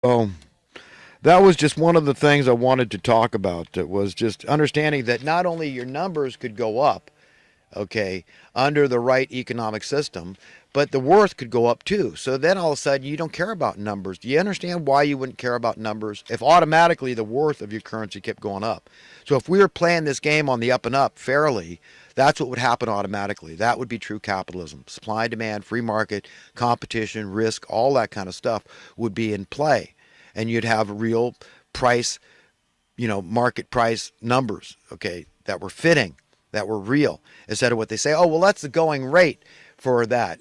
So that was just one of the things I wanted to talk about. That was just understanding that not only your numbers could go up, okay, under the right economic system, but the worth could go up too. So then all of a sudden you don't care about numbers. Do you understand why you wouldn't care about numbers if automatically the worth of your currency kept going up? So if we were playing this game on the up and up fairly, that's what would happen automatically. That would be true capitalism. Supply and demand, free market, competition, risk, all that kind of stuff would be in play. And you'd have real price, market price numbers, okay, that were fitting, that were real, instead of what they say, oh, well, that's the going rate for that.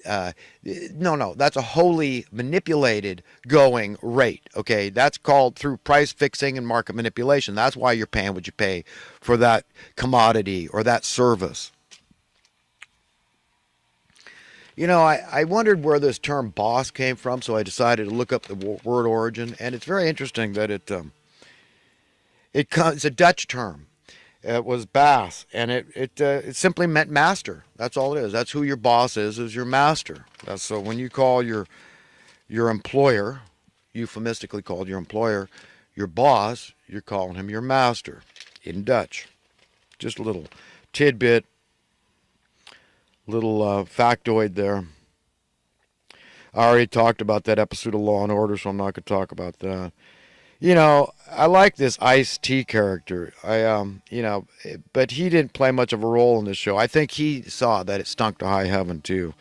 No, that's a wholly manipulated going rate, okay? That's called through price fixing and market manipulation. That's why you're paying what you pay for that commodity or that service. I wondered where this term boss came from, so I decided to look up the word origin, and it's very interesting that it's a Dutch term. It was baas, and it simply meant master. That's all it is. That's who your boss is your master. That's so when you call your employer, euphemistically called your employer, your boss, you're calling him your master in Dutch. Just a little tidbit, little factoid there. I already talked about that episode of Law and Order, so I'm not going to talk about that. I like this Ice-T character. But he didn't play much of a role in this show. I think he saw that it stunk to high heaven too.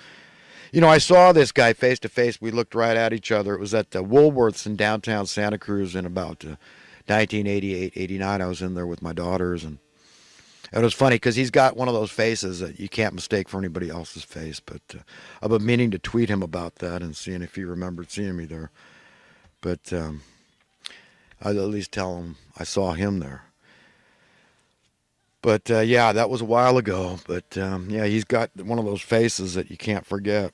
I saw this guy face to face. We looked right at each other. It was at the Woolworths in downtown Santa Cruz in about 1988, 89. I was in there with my daughters, and it was funny because he's got one of those faces that you can't mistake for anybody else's face. But I've been meaning to tweet him about that and seeing if he remembered seeing me there. But I'd at least tell him I saw him there. But yeah, that was a while ago. But yeah, he's got one of those faces that you can't forget.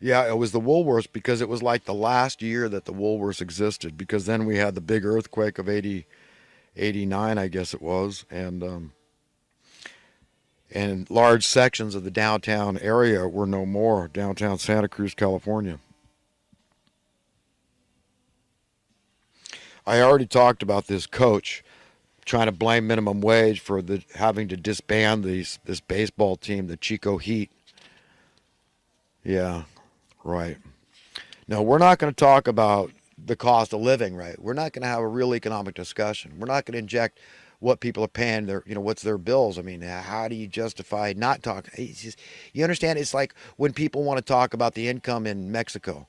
Yeah, it was the Woolworths because it was like the last year that the Woolworths existed because then we had the big earthquake of 80, 89, I guess it was. And large sections of the downtown area were no more, downtown Santa Cruz, California. I already talked about this coach trying to blame minimum wage for the having to disband this baseball team, the Chico Heat. Yeah, right. No, we're not going to talk about the cost of living, right? We're not going to have a real economic discussion. We're not going to inject what people are paying what's their bills. I mean, how do you justify not talking? It's just, you understand? It's like when people want to talk about the income in Mexico.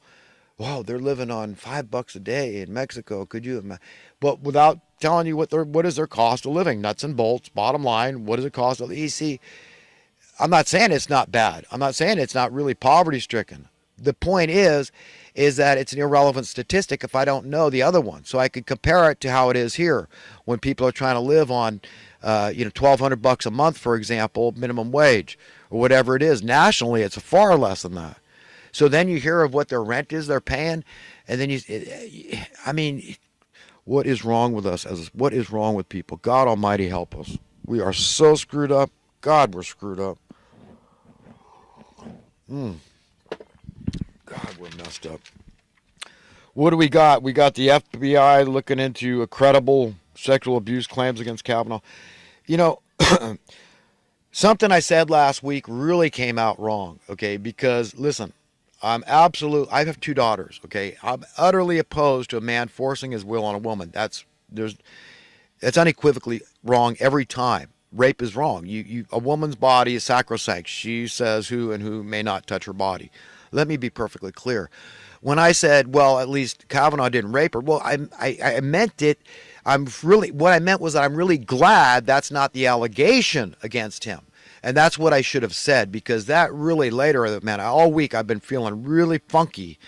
Wow, they're living on $5 a day in Mexico. Could you imagine? But without telling you what is their cost of living, nuts and bolts, bottom line, what does it cost? You see, I'm not saying it's not bad. I'm not saying it's not really poverty stricken. The point is that it's an irrelevant statistic if I don't know the other one. So I could compare it to how it is here when people are trying to live on, $1,200 a month, for example, minimum wage or whatever it is. Nationally, it's far less than that. So then you hear of what their rent is they're paying, and then I mean, what is wrong with us? What is wrong with people? God Almighty help us. We are so screwed up. God, we're screwed up. Mm, God, we're messed up. What do we got? We got the FBI looking into credible sexual abuse claims against Kavanaugh. You know, something I said last week really came out wrong, okay? Because, listen, I have two daughters, okay? I'm utterly opposed to a man forcing his will on a woman. That's unequivocally wrong every time. Rape is wrong. A woman's body is sacrosanct. She says who and who may not touch her body. Let me be perfectly clear. When I said, well, at least Kavanaugh didn't rape her, well, I meant it. What I meant was that I'm really glad that's not the allegation against him. And that's what I should have said because that really later, man, all week I've been feeling really funky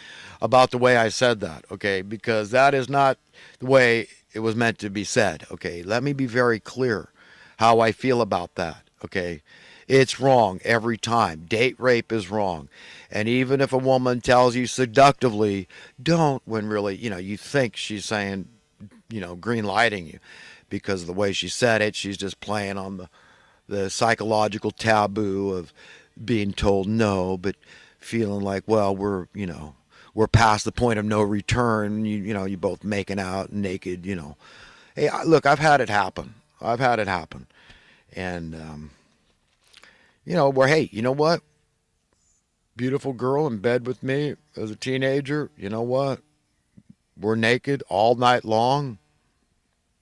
about the way I said that, okay? Because that is not the way it was meant to be said, okay? Let me be very clear how I feel about that, okay? It's wrong every time. Date rape is wrong. And even if a woman tells you seductively, don't, when really, you think she's saying, green lighting you because of the way she said it, she's just playing on the psychological taboo of being told no, but feeling like, well, we're past the point of no return. You both making out naked. Hey, look, I've had it happen. I've had it happen, and where, hey, you know what? Beautiful girl in bed with me as a teenager. You know what? We're naked all night long.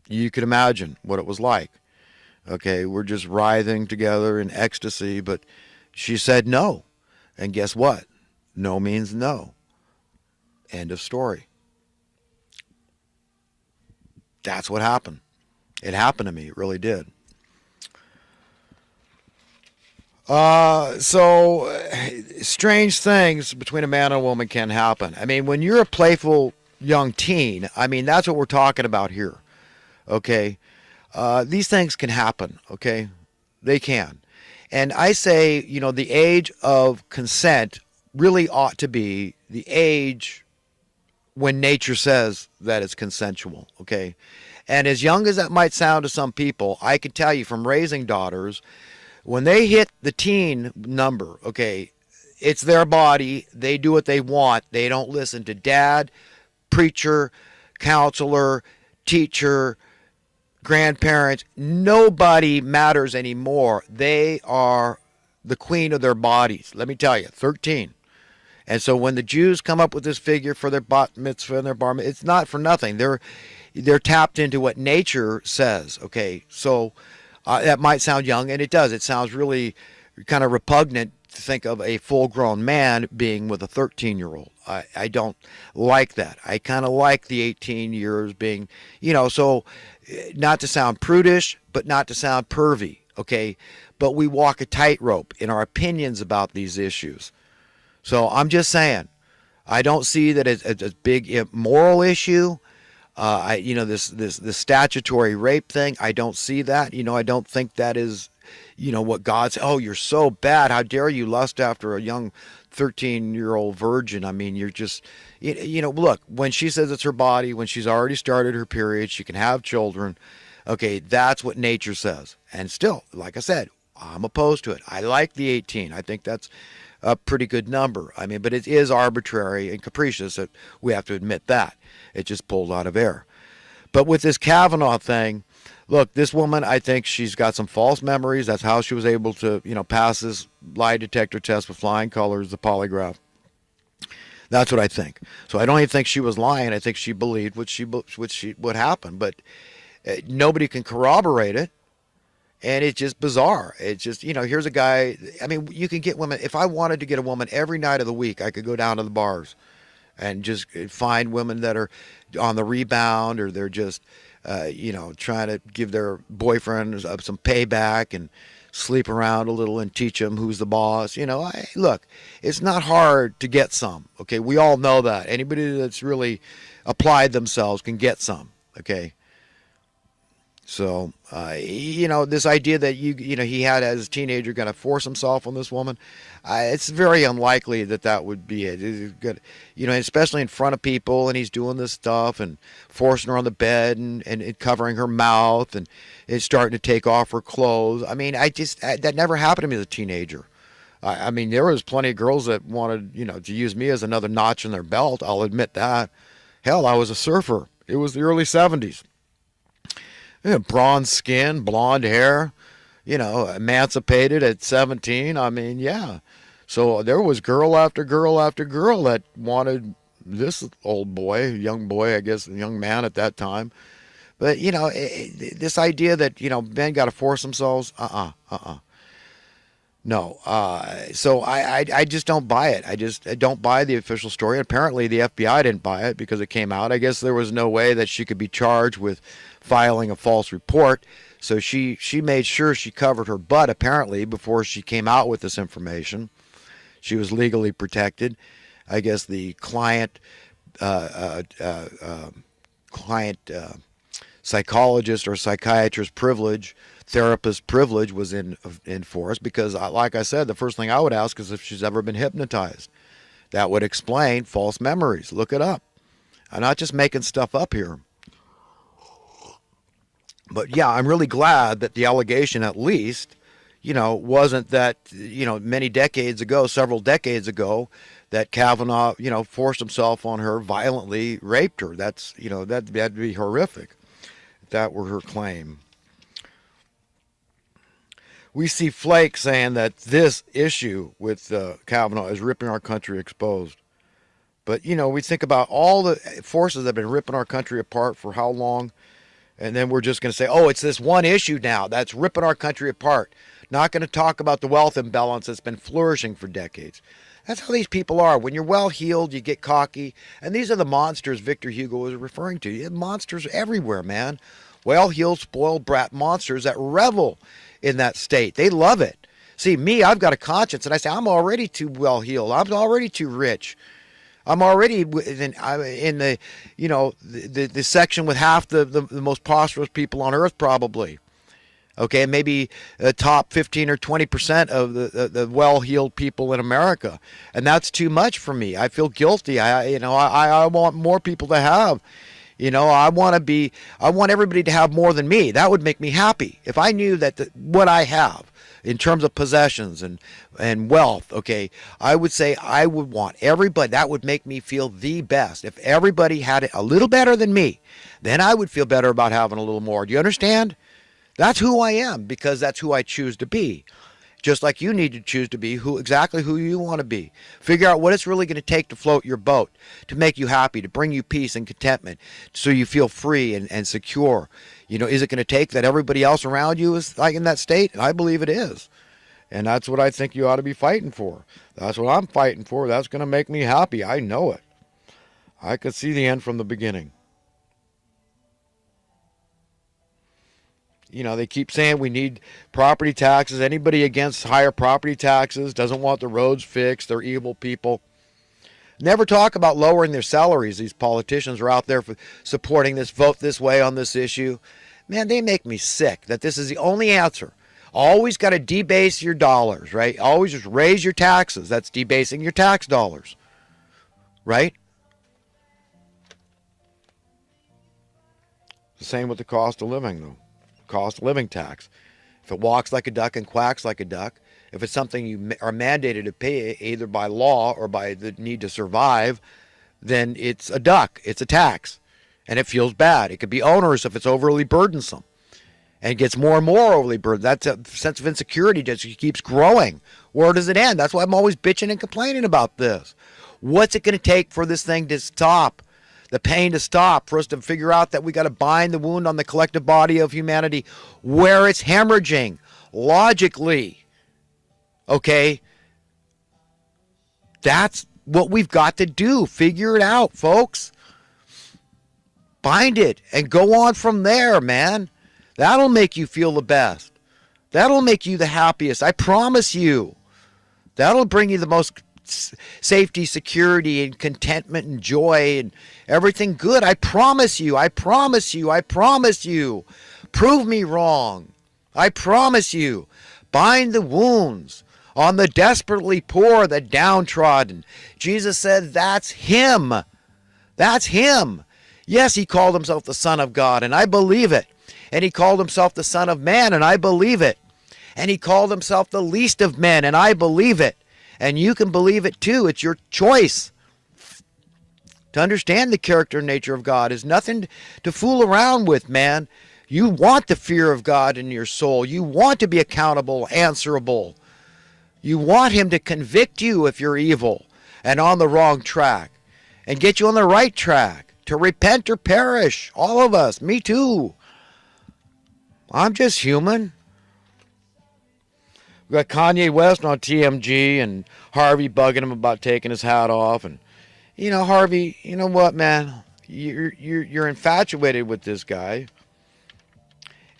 You could imagine what it was like. Okay, we're just writhing together in ecstasy, but she said no. And guess what? No means no. End of story. That's what happened. It happened to me. It really did. Strange things between a man and a woman can happen. I mean, when you're a playful young teen, I mean, that's what we're talking about here. Okay? These things can happen. Okay? They can. And I say, the age of consent really ought to be the age when nature says that it's consensual. Okay? And as young as that might sound to some people, I can tell you from raising daughters, when they hit the teen number, okay, it's their body. They do what they want. They don't listen to dad, preacher, counselor, teacher, grandparents. Nobody matters anymore. They are the queen of their bodies. Let me tell you, 13. And so when the Jews come up with this figure for their bat mitzvah and their bar mitzvah, it's not for nothing. They're tapped into what nature says. Okay, so that might sound young, and it does. It sounds really kind of repugnant to think of a full-grown man being with a 13-year-old. I don't like that. I kind of like the 18 years being, so not to sound prudish, but not to sound pervy, okay? But we walk a tightrope in our opinions about these issues. So I'm just saying, I don't see that as a big immoral issue. This statutory rape thing, I don't see that. I don't think that is, what God said. Oh, you're so bad. How dare you lust after a young 13-year-old virgin? I mean, you're just, look, when she says it's her body, when she's already started her period, she can have children. Okay, that's what nature says. And still, like I said, I'm opposed to it. I like the 18. I think that's a pretty good number. I mean, but it is arbitrary and capricious. That we have to admit that. It just pulled out of air. But with this Kavanaugh thing, look, this woman, I think she's got some false memories. That's how she was able to, pass this lie detector test with flying colors, the polygraph. That's what I think. So I don't even think she was lying. I think she believed what happened. But nobody can corroborate it. And it's just bizarre. It's just, here's a guy. I mean, you can get women. If I wanted to get a woman every night of the week, I could go down to the bars and just find women that are on the rebound, or they're just, trying to give their boyfriend some payback and sleep around a little and teach them who's the boss. Look, it's not hard to get some. Okay, we all know that. Anybody that's really applied themselves can get some. Okay. So, this idea that he had as a teenager going to force himself on this woman, it's very unlikely that would be it. It's good, especially in front of people, and he's doing this stuff and forcing her on the bed and covering her mouth, and it's starting to take off her clothes. I mean, that never happened to me as a teenager. I mean, there was plenty of girls that wanted, to use me as another notch in their belt. I'll admit that. Hell, I was a surfer. It was the early 70s. Bronze skin, blonde hair, emancipated at 17. I mean, yeah. So there was girl after girl after girl that wanted this old boy, young boy, I guess, young man at that time. But, this idea that, men got to force themselves, no. So I just don't buy it. I don't buy the official story. Apparently the FBI didn't buy it because it came out. I guess there was no way that she could be charged with filing a false report. So she made sure she covered her butt, apparently, before she came out with this information. She was legally protected. I guess the client psychologist or psychiatrist privilege, therapist privilege was in force because, like I said, the first thing I would ask is if she's ever been hypnotized. That would explain false memories. Look it up. I'm not just making stuff up here. But yeah, I'm really glad that the allegation at least, wasn't that, many decades ago, several decades ago, that Kavanaugh, forced himself on her, violently raped her. That's, that'd be horrific if that were her claim. We see Flake saying that this issue with Kavanaugh is ripping our country exposed. But, we think about all the forces that have been ripping our country apart for how long, and then we're just going to say, oh, it's this one issue now that's ripping our country apart. Not going to talk about the wealth imbalance that's been flourishing for decades. That's how these people are. When you're well-heeled, you get cocky. And these are the monsters Victor Hugo was referring to. You have monsters everywhere, man. Well-heeled, spoiled brat monsters that revel in that state. They love it. See, me, I've got a conscience, and I say, I'm already too well-heeled. I'm already too rich. I'm already in the, the section with half the most prosperous people on earth, probably. Okay, maybe top 15 or 20% of the well-heeled people in America, and that's too much for me. I feel guilty. I want more people to have. I want everybody to have more than me. That would make me happy if I knew that what I have in terms of possessions and wealth. Okay, I would say I would want everybody. That would make me feel the best. If everybody had it a little better than me, then I would feel better about having a little more. Do you understand? That's who I am, because that's who I choose to be. Just like you need to choose to be exactly who you want to be. Figure out what it's really going to take to float your boat, to make you happy, to bring you peace and contentment, so you feel free and secure. Is it going to take that everybody else around you is like in that state? And I believe it is. And that's what I think you ought to be fighting for. That's what I'm fighting for. That's going to make me happy. I know it. I could see the end from the beginning. They keep saying we need property taxes. Anybody against higher property taxes doesn't want the roads fixed. They're evil people. Never talk about lowering their salaries. These politicians are out there for supporting this, vote this way on this issue. Man, they make me sick that this is the only answer. Always got to debase your dollars, right? Always just raise your taxes. That's debasing your tax dollars, right? The same with the cost of living, though. Cost of living tax. If it walks like a duck and quacks like a duck, if it's something you are mandated to pay either by law or by the need to survive, then it's a duck. It's a tax. And it feels bad. It could be onerous if it's overly burdensome. And it gets more and more overly burdened. That sense of insecurity just keeps growing. Where does it end? That's why I'm always bitching and complaining about this. What's it going to take for this thing to stop? The pain to stop, for us to figure out that we got to bind the wound on the collective body of humanity where it's hemorrhaging, logically. Okay? That's what we've got to do. Figure it out, folks. Bind it and go on from there, man. That'll make you feel the best. That'll make you the happiest. I promise you. That'll bring you the most safety, security, and contentment and joy and everything good. I promise you. I promise you. I promise you. Prove me wrong. I promise you. Bind the wounds on the desperately poor, the downtrodden. Jesus said that's him. That's him. Yes, he called himself the Son of God, and I believe it. And he called himself the Son of Man, and I believe it. And he called himself the least of men, and I believe it. And you can believe it too. It's your choice. To understand the character and nature of God is nothing to fool around with, man. You want the fear of God in your soul. You want to be accountable, answerable. You want him to convict you if you're evil and on the wrong track and get you on the right track, to repent or perish. All of us. Me too. I'm just human. We got Kanye West on TMG and Harvey bugging him about taking his hat off. And, Harvey, you know what, man? You're infatuated with this guy.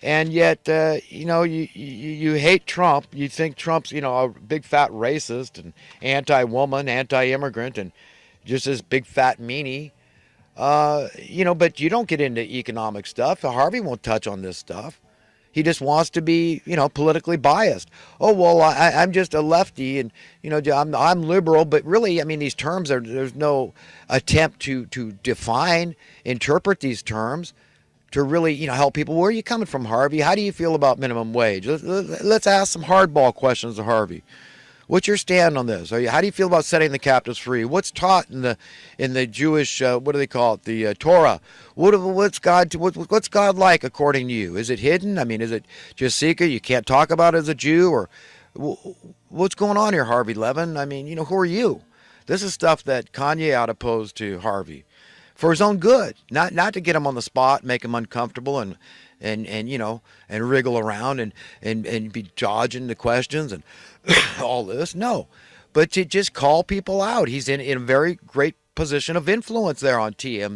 And yet, you hate Trump. You think Trump's, a big fat racist and anti-woman, anti-immigrant, and just this big fat meanie. But you don't get into economic stuff. Harvey won't touch on this stuff. He just wants to be, politically biased. Oh, well, I'm just a lefty and, I'm liberal. But really, these terms, there's no attempt to define, interpret these terms. to really, help people. Where are you coming from, Harvey? How do you feel about minimum wage? Let's ask some hardball questions to Harvey. What's your stand on this? How do you feel about setting the captives free? What's taught in the Jewish what do they call it? The Torah. What's God like according to you? Is it hidden? I mean, is it just secret? You can't talk about it as a Jew, or what's going on here, Harvey Levin? I mean, who are you? This is stuff that Kanye ought to pose to Harvey for his own good, not to get him on the spot, make him uncomfortable, and wriggle around and be dodging the questions and all this. No, but to just call people out. He's in a very great position of influence there on TM.